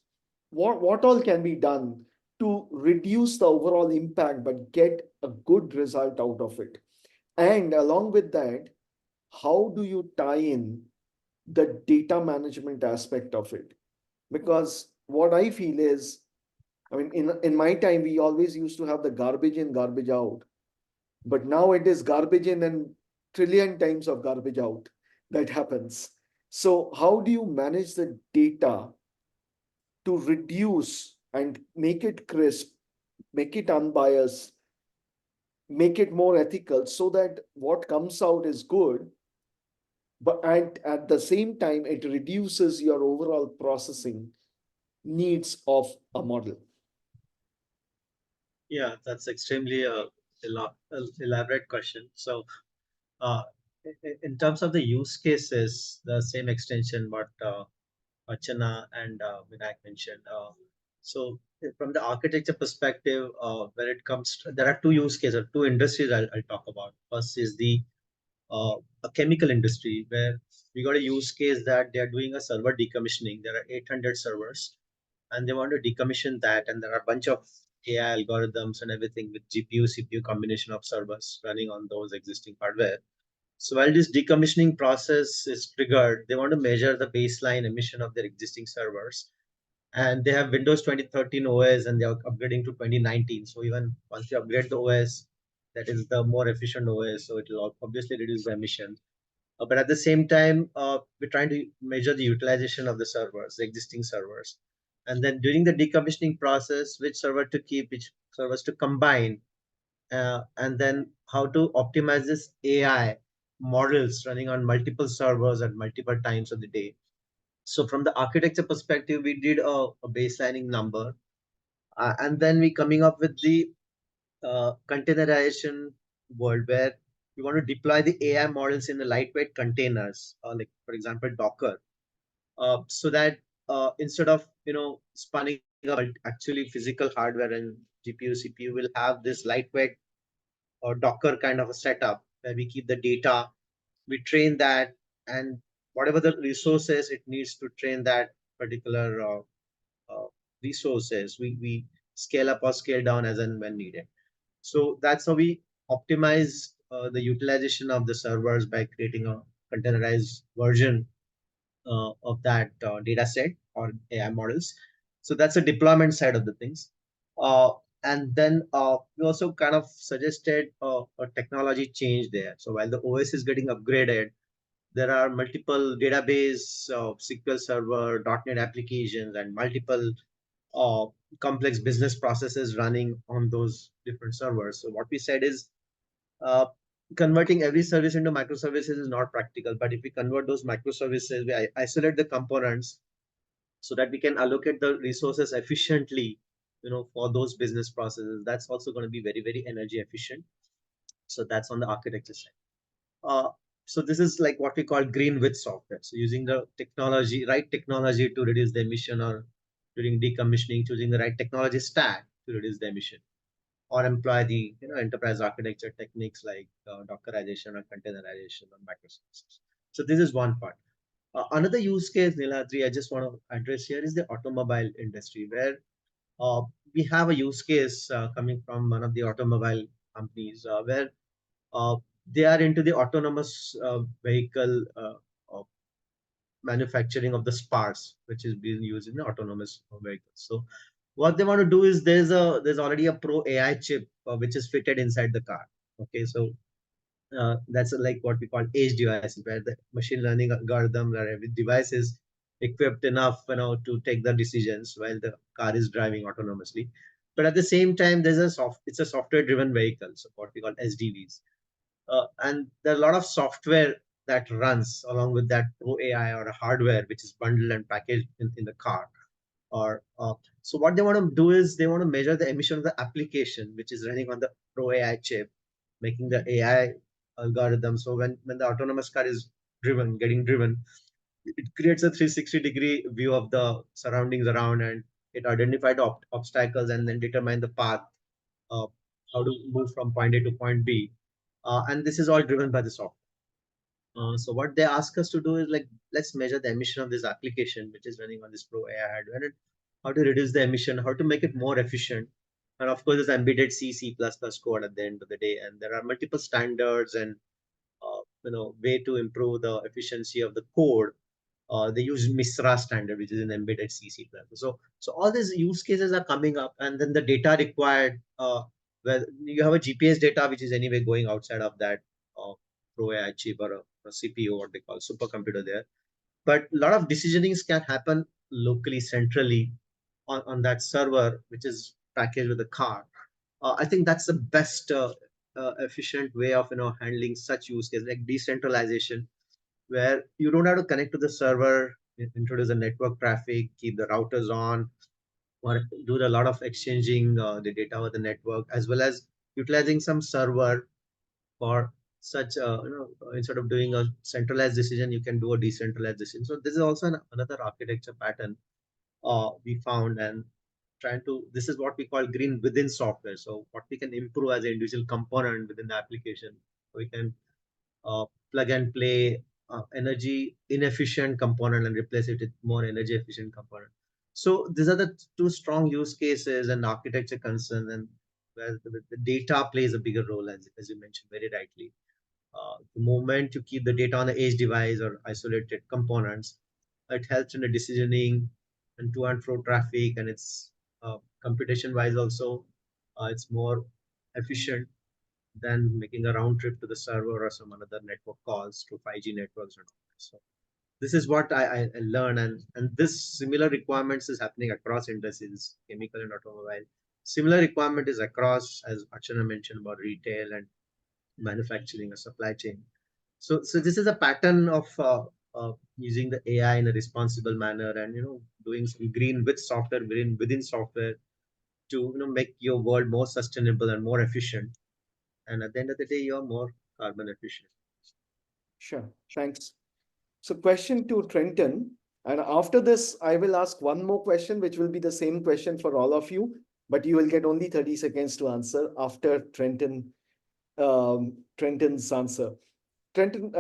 What all can be done to reduce the overall impact but get a good result out of it? And along with that, how do you tie in the data management aspect of it? Because what I feel is, I mean, in my time, we always used to have the garbage in, garbage out. But now it is garbage in and trillion times of garbage out that happens. So how do you manage the data to reduce and make it crisp, make it unbiased, make it more ethical so that what comes out is good, but at the same time, it reduces your overall processing needs of a model? Yeah, that's extremely elaborate question. So, uh, in terms of the use cases, the same extension what Archana and Vinayak mentioned. So, from the architecture perspective, when it comes to, there are two use cases, two industries I'll talk about. First is the a chemical industry where we got a use case that they are doing a server decommissioning. There are 800 servers and they want to decommission that. And there are a bunch of AI algorithms and everything with GPU, CPU combination of servers running on those existing hardware. So while this decommissioning process is triggered, they want to measure the baseline emission of their existing servers. And they have Windows 2013 OS and they are upgrading to 2019. So even once you upgrade the OS, that is the more efficient OS. So it will obviously reduce the emission. But at the same time, we're trying to measure the utilization of the servers, the existing servers. And then during the decommissioning process, which server to keep, which servers to combine, and then how to optimize this AI models running on multiple servers at multiple times of the day. So from the architecture perspective, we did a baselining number, and then we coming up with the containerization world where we want to deploy the AI models in the lightweight containers, like for example Docker, so that instead of spinning up actually physical hardware and GPU CPU will have this lightweight or Docker kind of a setup where we keep the data, we train that, and whatever the resources it needs to train that particular resources, we scale up or scale down as and when needed. So that's how we optimize the utilization of the servers by creating a containerized version of that data set or AI models. So that's the deployment side of the things. And then we also kind of suggested a technology change there. So while the OS is getting upgraded, there are multiple database, SQL Server, .NET applications, and multiple uh, complex business processes running on those different servers. So what we said is uh, converting every service into microservices is not practical. But if we convert those microservices, we isolate the components so that we can allocate the resources efficiently, for those business processes. That's also going to be very, very energy efficient. So that's on the architecture side. Uh, so this is like what we call green with software. So using the technology, right technology to reduce the emission, or during decommissioning, choosing the right technology stack to reduce the emission, or employ the enterprise architecture techniques like Dockerization or containerization or microservices. So this is one part. Another use case, Niladri, I just want to address here is the automobile industry, where uh, we have a use case coming from one of the automobile companies where uh, they are into the autonomous vehicle manufacturing of the parts, which is being used in the autonomous vehicles. So what they want to do is there's already a pro AI chip which is fitted inside the car. Okay, so that's like what we call edge devices, where the machine learning algorithm or every device is equipped enough, to take the decisions while the car is driving autonomously. But at the same time, it's a software driven vehicle, so what we call SDVs. And there are a lot of software that runs along with that pro AI or a hardware, which is bundled and packaged in the car. Or so what they want to do is they want to measure the emission of the application, which is running on the pro AI chip, making the AI algorithm. So when the autonomous car is getting driven, it creates a 360-degree view of the surroundings around, and it identified obstacles and then determine the path, uh, how to move from point A to point B. And this is all driven by the software. So what they ask us to do is like, let's measure the emission of this application, which is running on this Pro AI hardware, and how to reduce the emission, how to make it more efficient. And of course, it's embedded C code at the end of the day. And there are multiple standards and, way to improve the efficiency of the code. They use MISRA standard, which is an embedded C++. So all these use cases are coming up, and then the data required, where you have a GPS data, which is anyway going outside of that Pro AI chip or a CPU, what they call supercomputer there. But a lot of decisionings can happen locally, centrally on that server, which is packaged with the car. I think that's the best efficient way of handling such use cases, like decentralization, where you don't have to connect to the server, introduce the network traffic, keep the routers on, or do a lot of exchanging the data over the network, as well as utilizing some server for such, instead of doing a centralized decision, you can do a decentralized decision. So this is also another architecture pattern we found, and this is what we call green within software. So what we can improve as an individual component within the application, we can plug and play energy inefficient component and replace it with more energy efficient component. So these are the two strong use cases and architecture concerns, and where the data plays a bigger role, as you mentioned very rightly. The moment you keep the data on the edge device or isolated components, it helps in the decisioning and to and fro traffic, and it's computation wise also, it's more efficient than making a round trip to the server or some another network calls to 5G networks. So this is what I learned, and this similar requirements is happening across industries, chemical and automobile. Similar requirement is across, as Archana mentioned, about retail and manufacturing or supply chain. So this is a pattern of using the AI in a responsible manner, and doing some green with software, green within software, to make your world more sustainable and more efficient. And at the end of the day, you're more carbon efficient. Sure. Thanks. So question to Trenton, and after this, I will ask one more question, which will be the same question for all of you, but you will get only 30 seconds to answer after Trenton's answer. Trenton,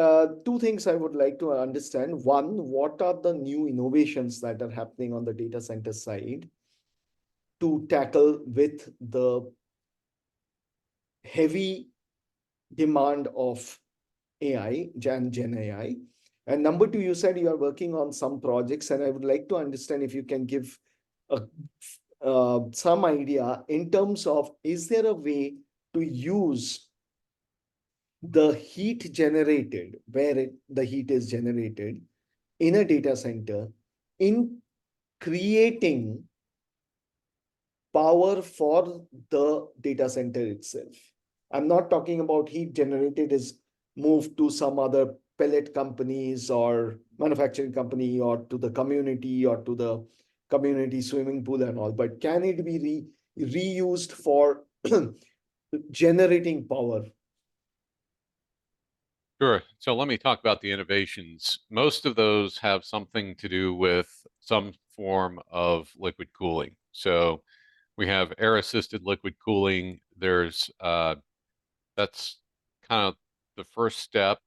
two things I would like to understand. One, what are the new innovations that are happening on the data center side to tackle with the heavy demand of AI, Gen AI? And number two, you said you are working on some projects, and I would like to understand if you can give some idea in terms of, is there a way to use the heat generated, where the heat is generated in a data center, in creating power for the data center itself? I'm not talking about heat generated is moved to some other pellet companies or manufacturing company or to the community or to the community swimming pool and all, but can it be reused for generating power? Sure. So let me talk about the innovations. Most of those have something to do with some form of liquid cooling. So we have air-assisted liquid cooling. There's that's kind of the first step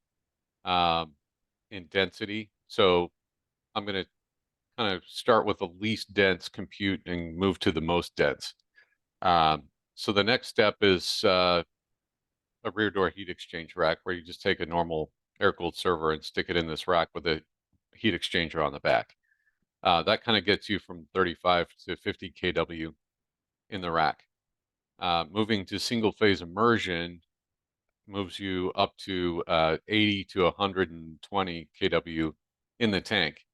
in density. So I'm going to kind of start with the least dense compute and move to the most dense. So the next step is a rear door heat exchange rack, where you just take a normal air-cooled server and stick it in this rack with a heat exchanger on the back. That kind of gets you from 35 to 50 kW in the rack. Moving to single phase immersion moves you up to 80 to 120 kW in the tank.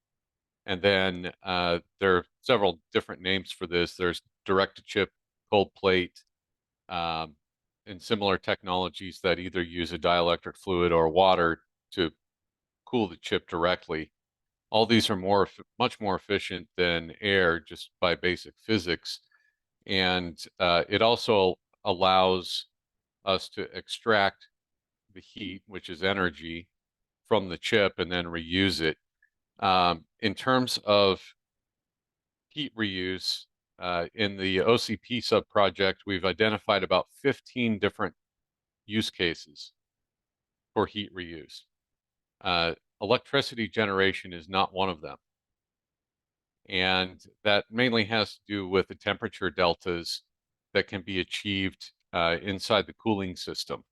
And then there are several different names for this. There's direct to chip, cold plate, and similar technologies that either use a dielectric fluid or water to cool the chip directly. All these are much more efficient than air just by basic physics. And it also allows us to extract the heat, which is energy, from the chip and then reuse it. In terms of heat reuse, in the OCP sub-project, we've identified about 15 different use cases for heat reuse. Electricity generation is not one of them. And that mainly has to do with the temperature deltas that can be achieved inside the cooling system.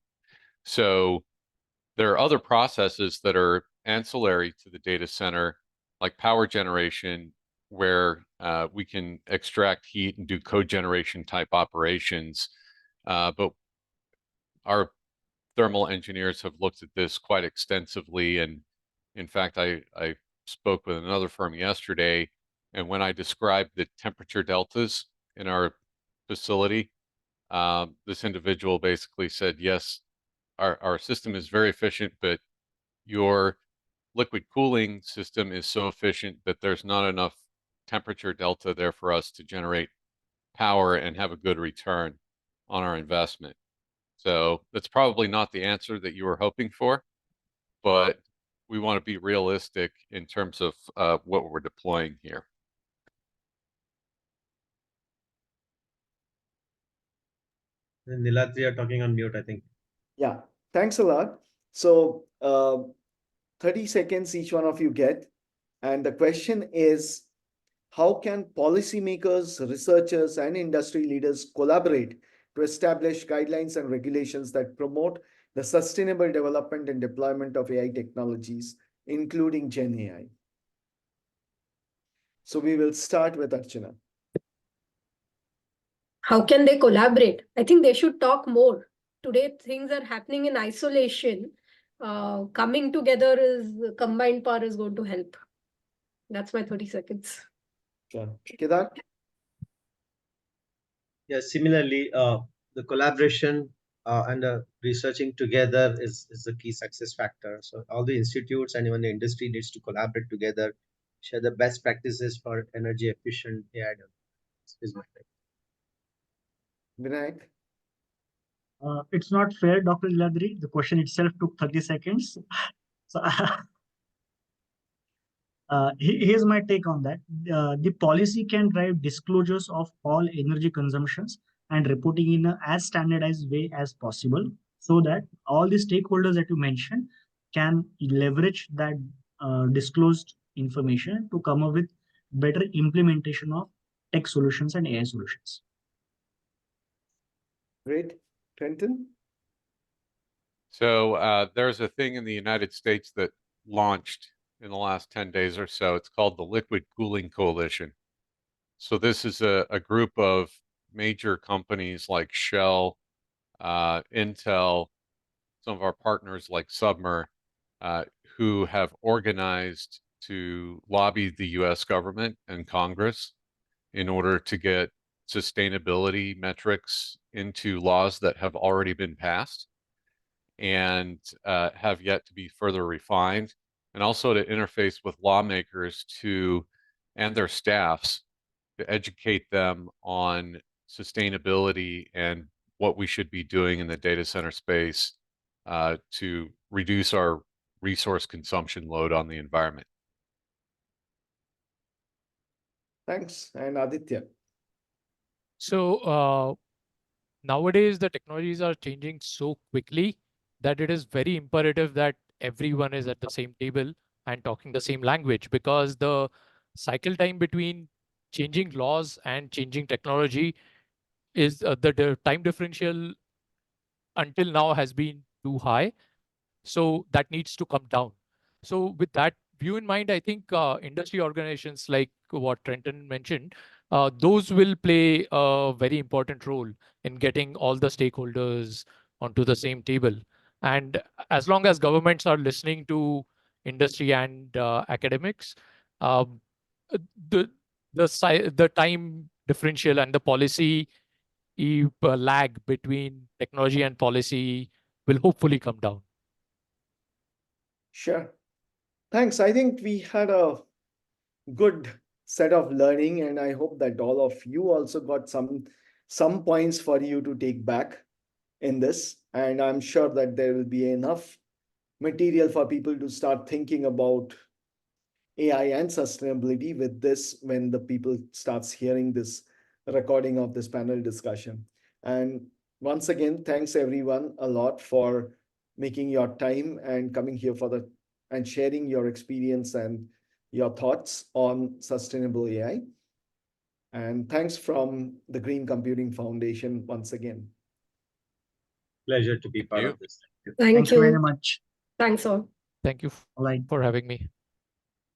So there are other processes that are ancillary to the data center, like power generation, where we can extract heat and do cogeneration type operations. But our thermal engineers have looked at this quite extensively. And in fact, I spoke with another firm yesterday, and when I described the temperature deltas in our facility, this individual basically said, yes, our system is very efficient, but your liquid cooling system is so efficient that there's not enough temperature delta there for us to generate power and have a good return on our investment. So that's probably not the answer that you were hoping for, but we want to be realistic in terms of what we're deploying here. Niladri, you're talking on mute, I think. Yeah, thanks a lot. So 30 seconds each one of you get. And the question is, how can policymakers, researchers, and industry leaders collaborate to establish guidelines and regulations that promote the sustainable development and deployment of AI technologies, including Gen AI? So we will start with Archana. How can they collaborate? I think they should talk more. Today, things are happening in isolation. Coming together combined power is going to help. That's my 30 seconds. Yeah. Kedar? Yeah, similarly, the collaboration and the researching together is the key success factor. So all the institutes and even the industry needs to collaborate together, share the best practices for energy efficient AI development. Is my take. Vinayak? It's not fair, Dr. Iladri. The question itself took 30 seconds. So here's my take on that. The policy can drive disclosures of all energy consumptions and reporting in a as standardized way as possible, so that all the stakeholders that you mentioned can leverage that disclosed information to come up with better implementation of tech solutions and AI solutions. Great. Trenton? So there's a thing in the United States that launched in the last 10 days or so. It's called the Liquid Cooling Coalition. So this is a group of major companies like Shell, Intel, some of our partners like Submer, who have organized to lobby the US government and Congress in order to get sustainability metrics into laws that have already been passed and have yet to be further refined, and also to interface with lawmakers and their staffs to educate them on sustainability and what we should be doing in the data center space to reduce our resource consumption load on the environment. Thanks. And Aditya. So nowadays, the technologies are changing so quickly that it is very imperative that everyone is at the same table and talking the same language, because the cycle time between changing laws and changing technology is the time differential until now has been too high. So that needs to come down. So with that view in mind, I think industry organizations like what Trenton mentioned, those will play a very important role in getting all the stakeholders onto the same table. And as long as governments are listening to industry and academics, um, the the time differential and the policy lag between technology and policy will hopefully come down. Sure. Thanks. I think we had a good set of learning, and I hope that all of you also got some points for you to take back in this. And I'm sure that there will be enough material for people to start thinking about AI and sustainability with this when the people starts hearing this recording of this panel discussion. And once again, thanks everyone a lot for making your time and coming here and sharing your experience and your thoughts on sustainable AI. And thanks from the Green Computing Foundation once again. Pleasure to be part you. of this. Thank Thank you very you. much. Thanks all. Thank you All right. for having me.